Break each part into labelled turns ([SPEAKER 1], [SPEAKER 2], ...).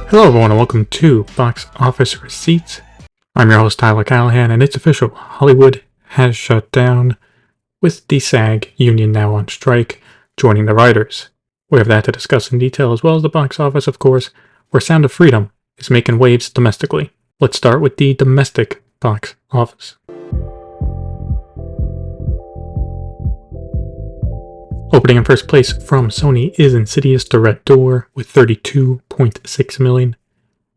[SPEAKER 1] Hello everyone and welcome to Box Office Receipts. I'm your host Tyler Callahan, and it's official. Hollywood has shut down, with the SAG union now on strike, joining the writers. We have that to discuss in detail, as well as the box office, of course, where Sound of Freedom is making waves domestically. Let's start with the domestic box office. Opening in first place from Sony is Insidious: The Red Door with $32.6 million.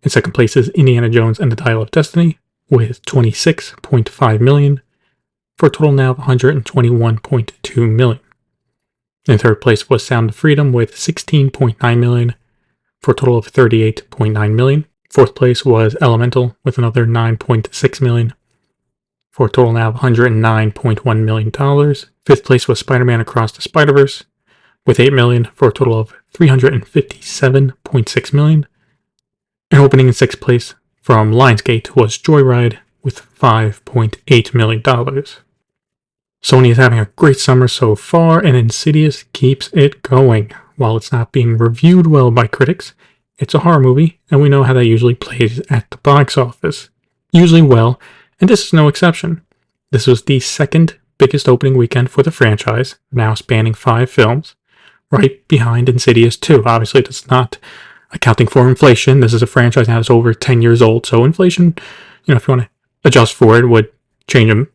[SPEAKER 1] In second place is Indiana Jones and the Dial of Destiny with $26.5 million, for a total now of $121.2 million. In third place was Sound of Freedom with $16.9 million, for a total of $38.9 million. Fourth place was Elemental with another $9.6 million, for a total now of $109.1 million. Fifth place was Spider-Man Across the Spider-Verse with $8 million, for a total of $357.6 million. And opening in sixth place from Lionsgate was Joyride with $5.8 million. Sony is having a great summer so far, and Insidious keeps it going. While it's not being reviewed well by critics, it's a horror movie, and we know how that usually plays at the box office. Usually well, and this is no exception. This was the second biggest opening weekend for the franchise, now spanning 5 films, right behind Insidious 2. Obviously, that's not accounting for inflation. This is a franchise now that's over 10 years old, so inflation, if you want to adjust for it, would change a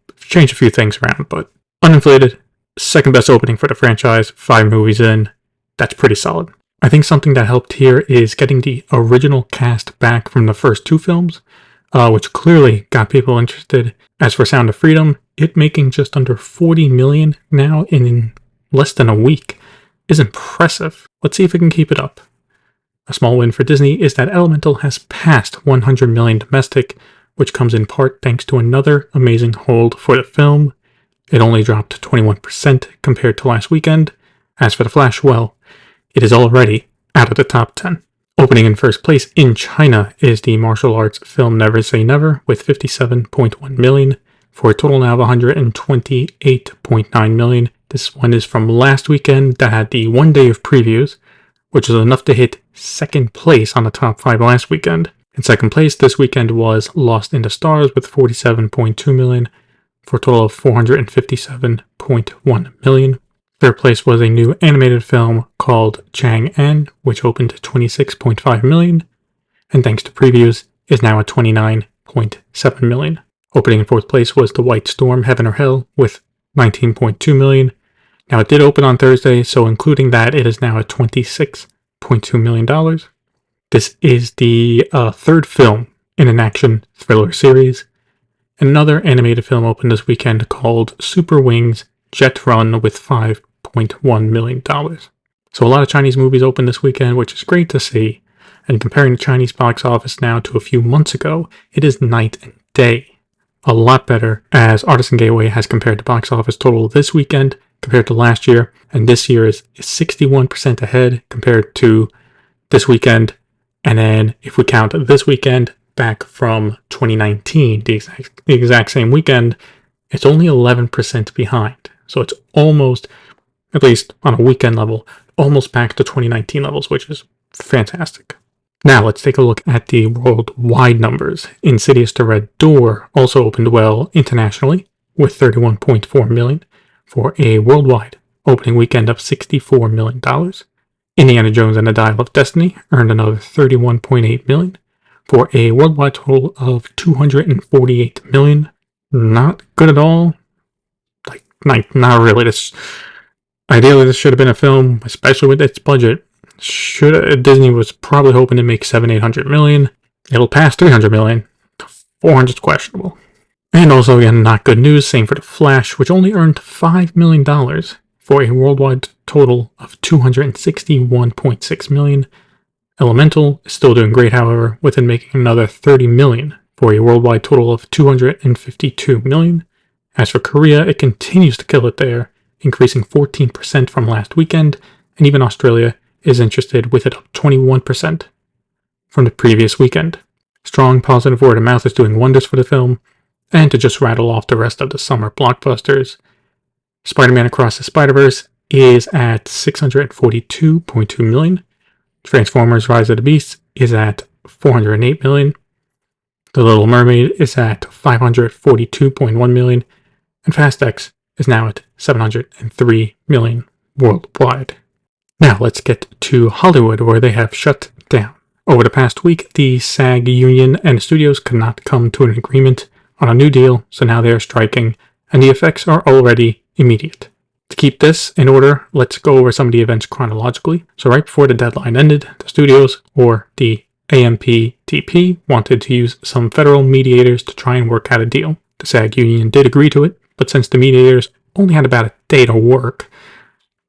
[SPEAKER 1] few things around, but uninflated, second best opening for the franchise, 5 movies in, that's pretty solid. I think something that helped here is getting the original cast back from the first 2 films, which clearly got people interested. As for Sound of Freedom, it making just under $40 million now in less than a week is impressive. Let's see if it can keep it up. A small win for Disney is that Elemental has passed $100 million domestic, which comes in part thanks to another amazing hold for the film. It only dropped 21% compared to last weekend. As for The Flash, well, it is already out of the top 10. Opening in first place in China is the martial arts film Never Say Never with $57.1 million, for a total now of $128.9 million. This one is from last weekend that had the 1 day of previews, which is enough to hit second place on the top 5 last weekend. In second place this weekend was Lost in the Stars with $47.2 million, for a total of $457.1 million. Third place was a new animated film called Chang'an, which opened to $26.5 million, and thanks to previews, is now at $29.7 million. Opening in fourth place was The White Storm, Heaven or Hell, with $19.2 million. Now it did open on Thursday, so including that, it is now at $26.2 million. This is the third film in an action thriller series. Another animated film opened this weekend called Super Wings Jet Run with $5.1 million. So a lot of Chinese movies opened this weekend, which is great to see. And comparing the Chinese box office now to a few months ago, it is night and day. A lot better, as Artisan Gateway has compared the box office total this weekend compared to last year, and this year is 61% ahead compared to this weekend. And then if we count this weekend back from 2019, the exact same weekend, it's only 11% behind. So it's almost, at least on a weekend level, almost back to 2019 levels, which is fantastic. Now let's take a look at the worldwide numbers. Insidious: The Red Door also opened well internationally with $31.4 million, for a worldwide opening weekend of $64 million. Indiana Jones and the Dial of Destiny earned another $31.8 million, for a worldwide total of $248 million. Not good at all. Not really. Ideally, this should have been a film, especially with its budget. Disney was probably hoping to make $700-800 million. It'll pass $300 million. 400 is questionable. And also, again, not good news. Same for The Flash, which only earned $5 million, for a worldwide total of $261.6 million. Elemental is still doing great, however, with it making another $30 million, for a worldwide total of $252 million. As for Korea, it continues to kill it there, increasing 14% from last weekend, and even Australia is interested, with it up 21% from the previous weekend. Strong positive word of mouth is doing wonders for the film, and to just rattle off the rest of the summer blockbusters, Spider-Man Across the Spider-Verse is at $642.2 million. Transformers Rise of the Beasts is at $408 million. The Little Mermaid is at $542.1 million, and Fast X is now at $703 million worldwide. Now let's get to Hollywood, where they have shut down. Over the past week, the SAG union and the studios could not come to an agreement on a new deal, so now they are striking, and the effects are already immediate. To keep this in order, let's go over some of the events chronologically. So right before the deadline ended, the studios, or the AMPTP, wanted to use some federal mediators to try and work out a deal. The SAG union did agree to it, but since the mediators only had about a day to work,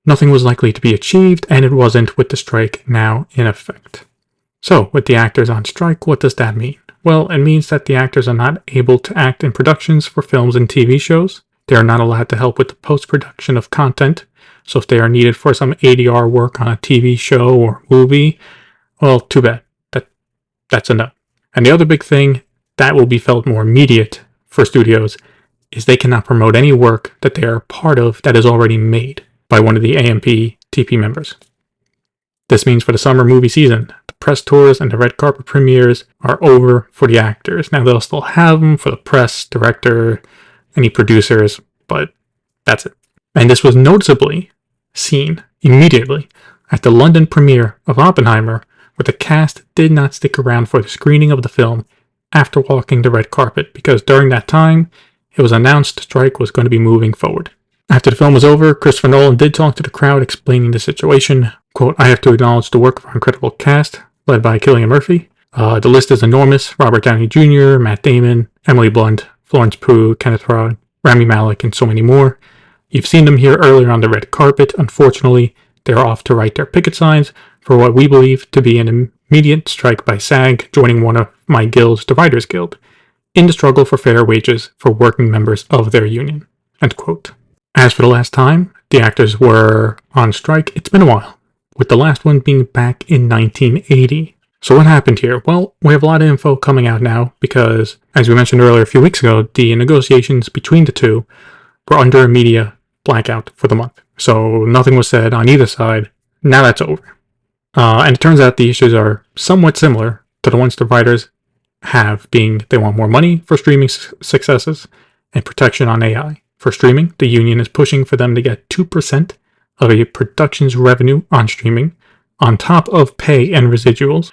[SPEAKER 1] nothing was likely to be achieved, and it wasn't with the strike now in effect. So, with the actors on strike, what does that mean? Well, it means that the actors are not able to act in productions for films and TV shows. They are not allowed to help with the post-production of content, so if they are needed for some ADR work on a TV show or movie, well, too bad. That's a no. And the other big thing that will be felt more immediate for studios is they cannot promote any work that they are part of that is already made by one of the AMPTP members. This means for the summer movie season, the press tours and the red carpet premieres are over for the actors. Now they'll still have them for the press, director, any producers, but that's it. And this was noticeably seen immediately at the London premiere of Oppenheimer, where the cast did not stick around for the screening of the film after walking the red carpet, because during that time, it was announced the strike was going to be moving forward. After the film was over, Christopher Nolan did talk to the crowd explaining the situation. Quote, "I have to acknowledge the work of our incredible cast, led by Cillian Murphy. The list is enormous. Robert Downey Jr., Matt Damon, Emily Blunt, Florence Pugh, Kenneth Branagh, Rami Malek, and so many more. You've seen them here earlier on the red carpet. Unfortunately, they're off to write their picket signs for what we believe to be an immediate strike by SAG, joining one of my guilds, the Writers Guild, in the struggle for fair wages for working members of their union." End quote. As for the last time the actors were on strike, it's been a while, with the last one being back in 1980. So what happened here? Well, we have a lot of info coming out now because, as we mentioned earlier a few weeks ago, the negotiations between the two were under a media blackout for the month. So nothing was said on either side. Now that's over. And it turns out the issues are somewhat similar to the ones the writers have, being they want more money for streaming successes and protection on AI. For streaming, the union is pushing for them to get 2% of a production's revenue on streaming, on top of pay and residuals.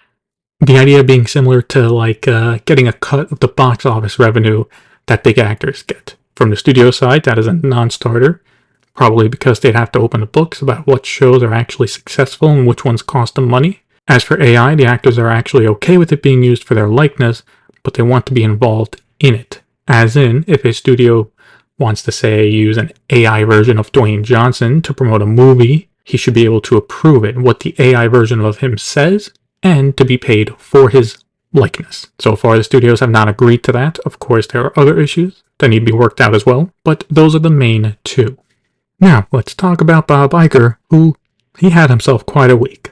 [SPEAKER 1] The idea being similar to getting a cut of the box office revenue that big actors get. From the studio side, that is a non-starter, probably because they'd have to open the books about what shows are actually successful and which ones cost them money. As for AI, the actors are actually okay with it being used for their likeness, but they want to be involved in it. As in, if a studio wants to, say, use an AI version of Dwayne Johnson to promote a movie, he should be able to approve it, what the AI version of him says, and to be paid for his likeness. So far, the studios have not agreed to that. Of course, there are other issues that need to be worked out as well, but those are the main two. Now, let's talk about Bob Iger, who he had himself quite a week.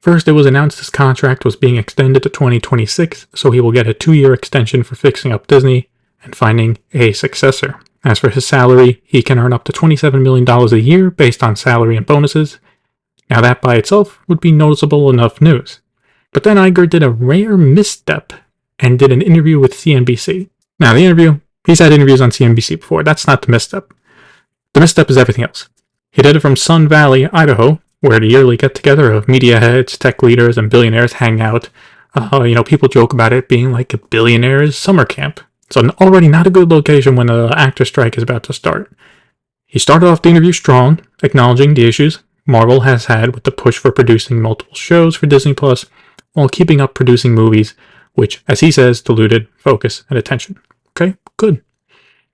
[SPEAKER 1] First, it was announced his contract was being extended to 2026, so he will get a 2-year extension for fixing up Disney and finding a successor. As for his salary, he can earn up to $27 million a year based on salary and bonuses. Now that by itself would be noticeable enough news. But then Iger did a rare misstep and did an interview with CNBC. Now he's had interviews on CNBC before, that's not the misstep. The misstep is everything else. He did it from Sun Valley, Idaho, where the yearly get-together of media heads, tech leaders, and billionaires hang out. People joke about it being like a billionaire's summer camp. So already not a good location when the actor strike is about to start. He started off the interview strong, acknowledging the issues Marvel has had with the push for producing multiple shows for Disney Plus, while keeping up producing movies, which, as he says, diluted focus and attention. Okay, good.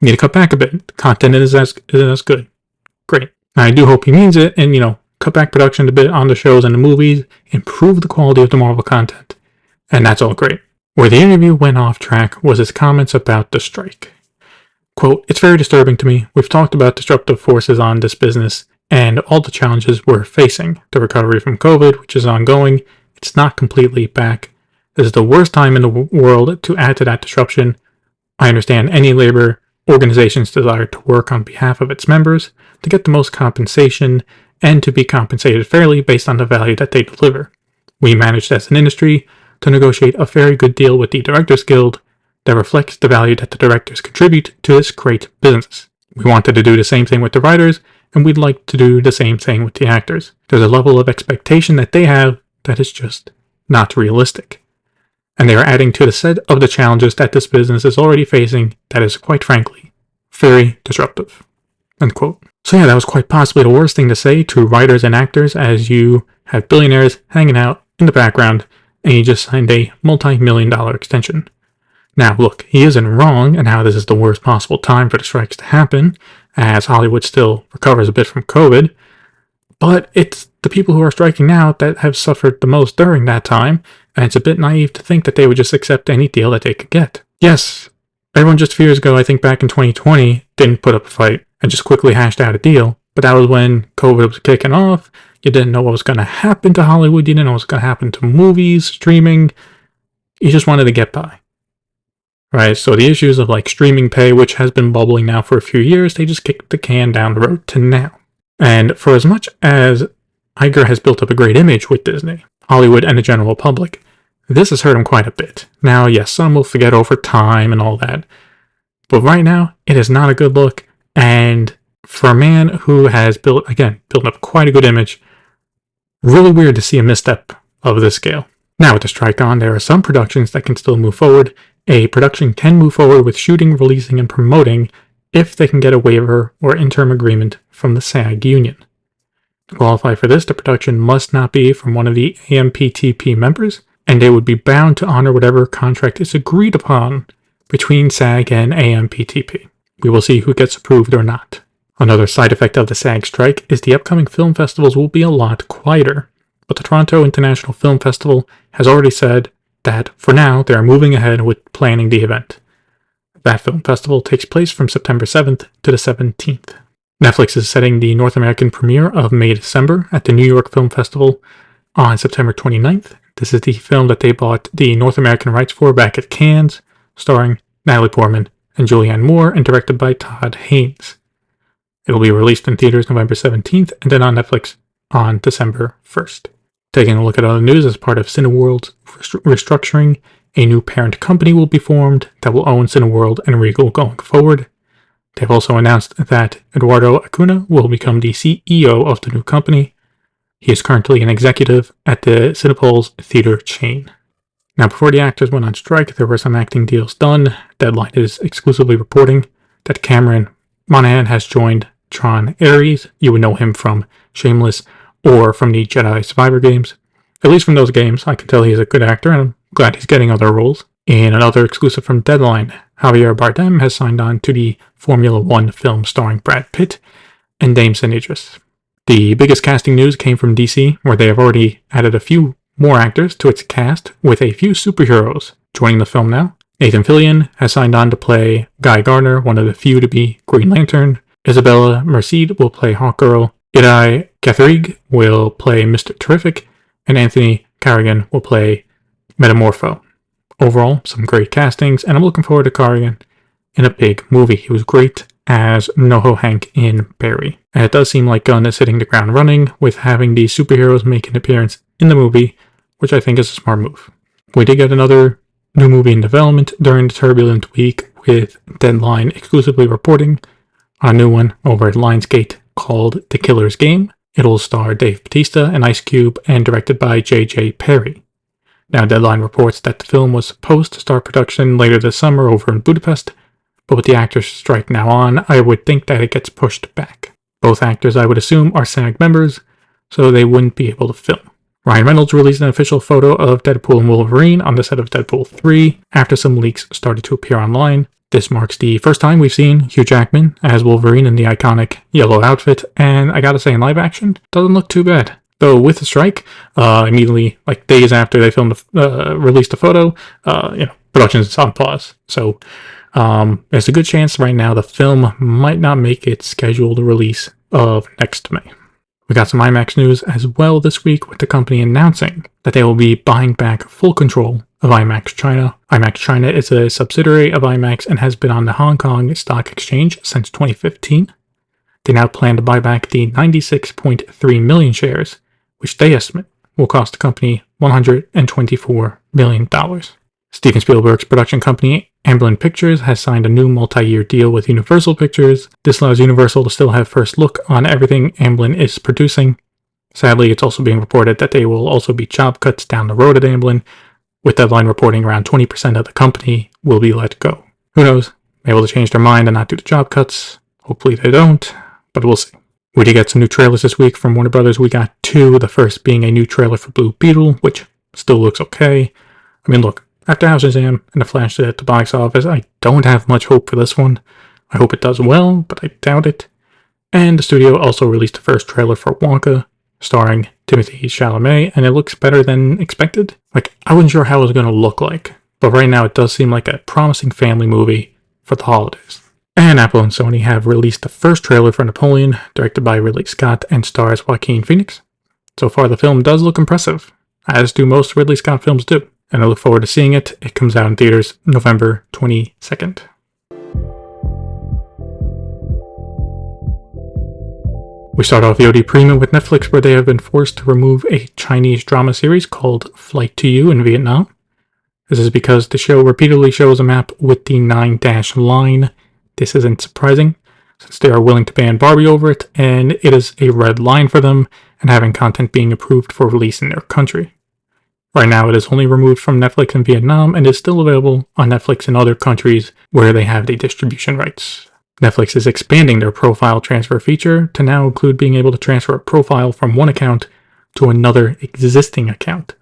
[SPEAKER 1] You need to cut back a bit. The content isn't as good. Great. I do hope he means it and, cut back production a bit on the shows and the movies, improve the quality of the Marvel content. And that's all great. Where the interview went off track was his comments about the strike. Quote, "It's very disturbing to me. We've talked about disruptive forces on this business and all the challenges we're facing. The recovery from COVID, which is ongoing, it's not completely back. This is the worst time in the world to add to that disruption. I understand any labor organization's desire to work on behalf of its members, to get the most compensation, and to be compensated fairly based on the value that they deliver. We managed as an industry to negotiate a very good deal with the Directors Guild that reflects the value that the directors contribute to this great business. We wanted to do the same thing with the writers, and we'd like to do the same thing with the actors. There's a level of expectation that they have that is just not realistic. And they are adding to the set of the challenges that this business is already facing that is, quite frankly, very disruptive. End quote. So yeah, that was quite possibly the worst thing to say to writers and actors, as you have billionaires hanging out in the background and you just signed a multi-million-dollar extension. Now look, he isn't wrong in how this is the worst possible time for the strikes to happen, as Hollywood still recovers a bit from COVID, but it's the people who are striking now that have suffered the most during that time, and it's a bit naive to think that they would just accept any deal that they could get. Yes, everyone just a few years ago, I think back in 2020, didn't put up a fight and just quickly hashed out a deal, but that was when COVID was kicking off. You didn't know what was going to happen to Hollywood, you didn't know what was going to happen to movies, streaming, you just wanted to get by. Right, so the issues of like streaming pay, which has been bubbling now for a few years, they just kicked the can down the road to now. And for as much as Iger has built up a great image with Disney, Hollywood, and the general public, this has hurt him quite a bit. Now, yes, some will forget over time and all that, but right now, it is not a good look, and for a man who has built up quite a good image, really weird to see a misstep of this scale. Now, with the strike on, there are some productions that can still move forward. A production can move forward with shooting, releasing, and promoting if they can get a waiver or interim agreement from the SAG union. To qualify for this, the production must not be from one of the AMPTP members, and they would be bound to honor whatever contract is agreed upon between SAG and AMPTP. We will see who gets approved or not. Another side effect of the SAG strike is the upcoming film festivals will be a lot quieter, but the Toronto International Film Festival has already said that, for now, they are moving ahead with planning the event. That film festival takes place from September 7th to the 17th. Netflix is setting the North American premiere of May-December at the New York Film Festival on September 29th. This is the film that they bought the North American rights for back at Cannes, starring Natalie Portman and Julianne Moore and directed by Todd Haynes. It will be released in theaters November 17th and then on Netflix on December 1st. Taking a look at other news, as part of Cineworld's restructuring, a new parent company will be formed that will own Cineworld and Regal going forward. They've also announced that Eduardo Acuna will become the CEO of the new company. He is currently an executive at the Cinepolis theater chain. Now, before the actors went on strike, there were some acting deals done. Deadline is exclusively reporting that Cameron Monaghan has joined Tron Ares. You would know him from Shameless or from the Jedi Survivor games. At least from those games, I can tell he's a good actor, and I'm glad he's getting other roles. In another exclusive from Deadline, Javier Bardem has signed on to the Formula One film starring Brad Pitt and Damson Idris. The biggest casting news came from DC, where they have already added a few more actors to its cast, with a few superheroes joining the film now. Nathan Fillion has signed on to play Guy Gardner, one of the few to be Green Lantern. Isabella Merced will play Hawkgirl. Idai Catherige will play Mr. Terrific, and Anthony Carrigan will play Metamorpho. Overall, some great castings, and I'm looking forward to Carrigan in a big movie. He was great as Noho Hank in Barry. And it does seem like Gunn is hitting the ground running with having the superheroes make an appearance in the movie, which I think is a smart move. We did get another new movie in development during the turbulent week, with Deadline exclusively reporting on a new one over at Lionsgate called The Killer's Game. It'll star Dave Bautista and Ice Cube and directed by J.J. Perry. Now, Deadline reports that the film was supposed to start production later this summer over in Budapest, but with the actors' strike now on, I would think that it gets pushed back. Both actors, I would assume, are SAG members, so they wouldn't be able to film. Ryan Reynolds released an official photo of Deadpool and Wolverine on the set of Deadpool 3 after some leaks started to appear online. This marks the first time we've seen Hugh Jackman as Wolverine in the iconic yellow outfit, and I gotta say, in live action, doesn't look too bad. Though with the strike, immediately, like days after they released the photo, production is on pause. So there's a good chance right now the film might not make its scheduled release of next May. We got some IMAX news as well this week, with the company announcing that they will be buying back full control of IMAX China. IMAX China is a subsidiary of IMAX and has been on the Hong Kong Stock Exchange since 2015. They now plan to buy back the 96.3 million shares, which they estimate will cost the company $124 million. Steven Spielberg's production company, Amblin Pictures, has signed a new multi-year deal with Universal Pictures. This allows Universal to still have first look on everything Amblin is producing. Sadly, it's also being reported that there will also be job cuts down the road at Amblin, with Deadline reporting around 20% of the company will be let go. Who knows? Maybe they'll change their mind and not do the job cuts. Hopefully they don't, but we'll see. We did get some new trailers this week from Warner Brothers. We got two, the first being a new trailer for Blue Beetle, which still looks okay. I mean, look, after House of Shazam and The Flash at the box office, I don't have much hope for this one. I hope it does well, but I doubt it. And the studio also released the first trailer for Wonka, starring Timothée Chalamet, and it looks better than expected. Like, I wasn't sure how it was going to look like, but right now it does seem like a promising family movie for the holidays. And Apple and Sony have released the first trailer for Napoleon, directed by Ridley Scott and stars Joaquin Phoenix. So far the film does look impressive, as do most Ridley Scott films do, and I look forward to seeing it. It comes out in theaters November 22nd. We start off VOD Premium with Netflix, where they have been forced to remove a Chinese drama series called Flight to You in Vietnam. This is because the show repeatedly shows a map with the 9- line. This isn't surprising, since they are willing to ban Barbie over it, and it is a red line for them, and having content being approved for release in their country. Right now it is only removed from Netflix in Vietnam, and is still available on Netflix in other countries where they have the distribution rights. Netflix is expanding their profile transfer feature to now include being able to transfer a profile from one account to another existing account.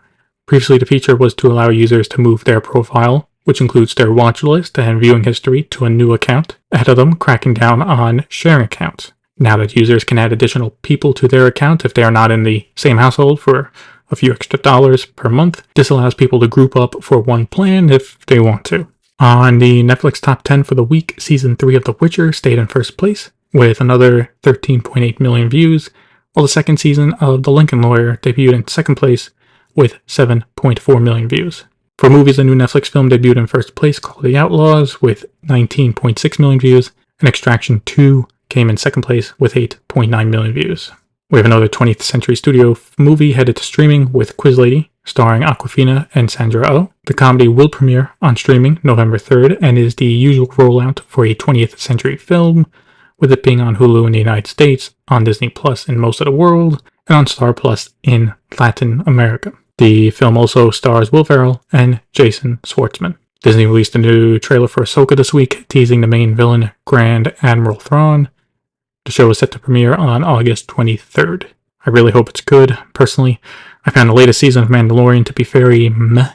[SPEAKER 1] Previously, the feature was to allow users to move their profile, which includes their watch list and viewing history, to a new account, ahead of them cracking down on sharing accounts. Now that users can add additional people to their account if they are not in the same household for a few extra dollars per month, this allows people to group up for one plan if they want to. On the Netflix Top 10 for the week, Season 3 of The Witcher stayed in first place, with another 13.8 million views, while the second season of The Lincoln Lawyer debuted in second place with 7.4 million views. For movies, a new Netflix film debuted in first place called The Outlaws with 19.6 million views, and Extraction 2 came in second place with 8.9 million views. We have another 20th Century Studio movie headed to streaming with Quiz Lady, starring Awkwafina and Sandra Oh. The comedy will premiere on streaming November 3rd and is the usual rollout for a 20th Century film, with it being on Hulu in the United States, on Disney Plus in most of the world, and on Star Plus in Latin America. The film also stars Will Ferrell and Jason Schwartzman. Disney released a new trailer for Ahsoka this week, teasing the main villain, Grand Admiral Thrawn. The show is set to premiere on August 23rd. I really hope it's good. Personally, I found the latest season of Mandalorian to be very meh.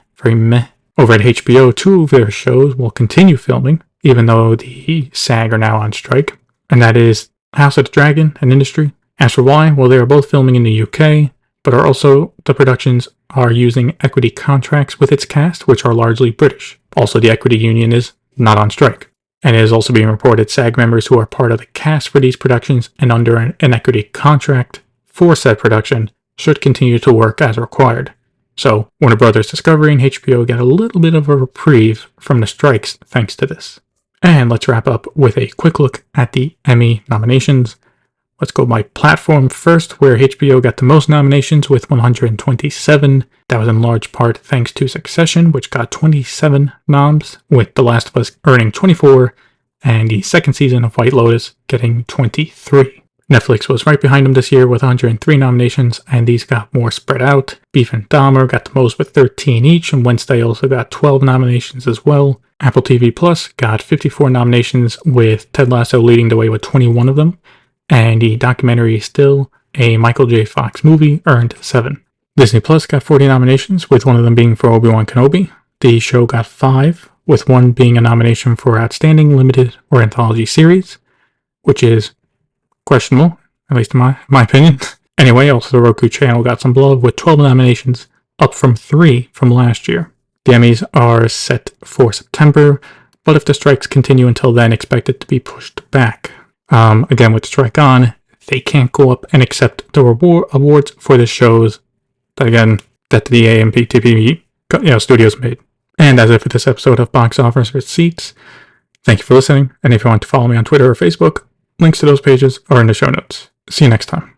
[SPEAKER 1] Over at HBO, two of their shows will continue filming, even though the SAG are now on strike, and that is House of the Dragon and Industry. As for why, well, they are both filming in the UK, but the productions are using equity contracts with its cast, which are largely British. Also, the equity union is not on strike. And it is also being reported SAG members who are part of the cast for these productions and under an equity contract for said production should continue to work as required. So, Warner Brothers Discovery and HBO get a little bit of a reprieve from the strikes thanks to this. And let's wrap up with a quick look at the Emmy nominations. Let's go by platform first, where HBO got the most nominations with 127. That was in large part thanks to Succession, which got 27 noms, with The Last of Us earning 24, and the second season of White Lotus getting 23. Netflix was right behind them this year with 103 nominations, and these got more spread out. Beef and Dahmer got the most with 13 each, and Wednesday also got 12 nominations as well. Apple TV Plus got 54 nominations, with Ted Lasso leading the way with 21 of them. And the documentary Still, a Michael J. Fox movie, earned 7. Disney Plus got 40 nominations, with one of them being for Obi-Wan Kenobi. The show got 5, with one being a nomination for Outstanding Limited or Anthology Series, which is questionable, at least in my opinion. Anyway, also the Roku channel got some love with 12 nominations, up from 3 from last year. The Emmys are set for September, but if the strikes continue until then, expect it to be pushed back. Again, with the strike on, they can't go up and accept the awards for the shows that the AMPTV studios made. And as if for this episode of Box Office Receipts, thank you for listening, and if you want to follow me on Twitter or Facebook, links to those pages are in the show notes. See you next time.